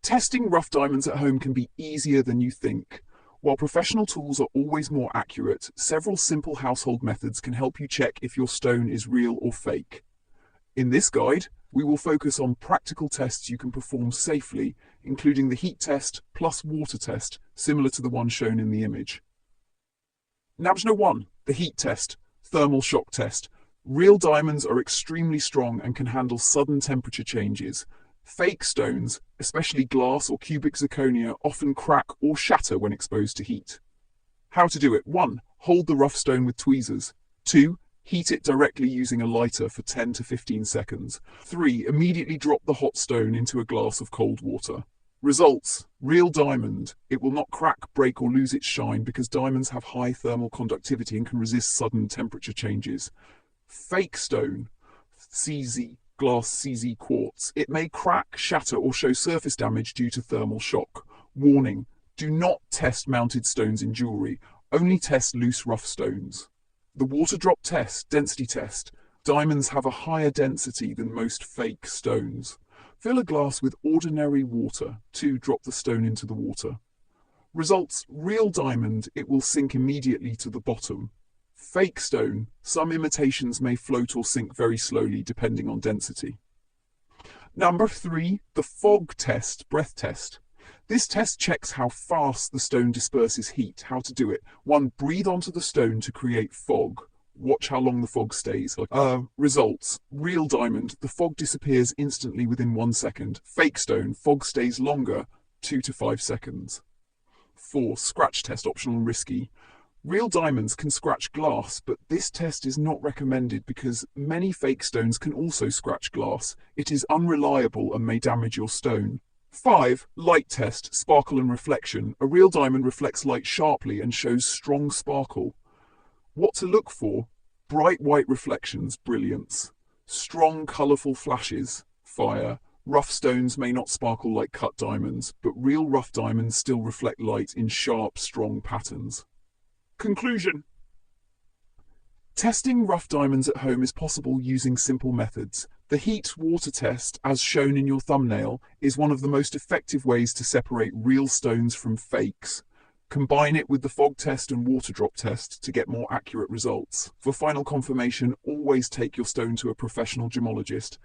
Testing rough diamonds at home can be easier than you think. While professional tools are always more accurate, several simple household methods can help you check if your stone is real or fake. In this guide, we will focus on practical tests you can perform safely, including the heat test plus water test, similar to the one shown in the image. Nabzna 1. The heat test, thermal shock test. Real diamonds are extremely strong and can handle sudden temperature changes. Fake stones, especially glass or cubic zirconia, often crack or shatter when exposed to heat. How to do it? 1. Hold the rough stone with tweezers. 2. Heat it directly using a lighter for 10 to 15 seconds. 3. Immediately drop the hot stone into a glass of cold water. Results: real diamond. It will not crack, break, or lose its shine because diamonds have high thermal conductivity and can resist sudden temperature changes. Fake stone, CZ, glass CZ quartz. It may crack, shatter, or show surface damage due to thermal shock. Warning: do not test mounted stones in jewelry. Only test loose rough stones. The water drop test, density test. Diamonds have a higher density than most fake stones. Fill a glass with ordinary water. 2. Drop the stone into the water. Results: real diamond, it will sink immediately to the bottom. Fake stone, some imitations may float or sink very slowly depending on density. Number 3. The fog test, breath test. This test checks how fast the stone disperses heat. How to do it? 1. Breathe onto the stone to create fog. Watch how long the fog stays. Results: real diamond, the fog disappears instantly within 1 second. Fake stone, fog stays longer, 2 to 5 seconds. 4. Scratch test, optional and risky. Real diamonds can scratch glass, but this test is not recommended because many fake stones can also scratch glass. It is unreliable and may damage your stone. 5. Light test, sparkle and reflection. A real diamond reflects light sharply and shows strong sparkle. What to look for? Bright white reflections, brilliance. Strong, colourful flashes, fire. Rough stones may not sparkle like cut diamonds, but real rough diamonds still reflect light in sharp, strong patterns. Conclusion: testing rough diamonds at home is possible using simple methods. The heat-water test, as shown in your thumbnail, is one of the most effective ways to separate real stones from fakes. Combine it with the fog test and water drop test to get more accurate results. For final confirmation, always take your stone to a professional gemologist.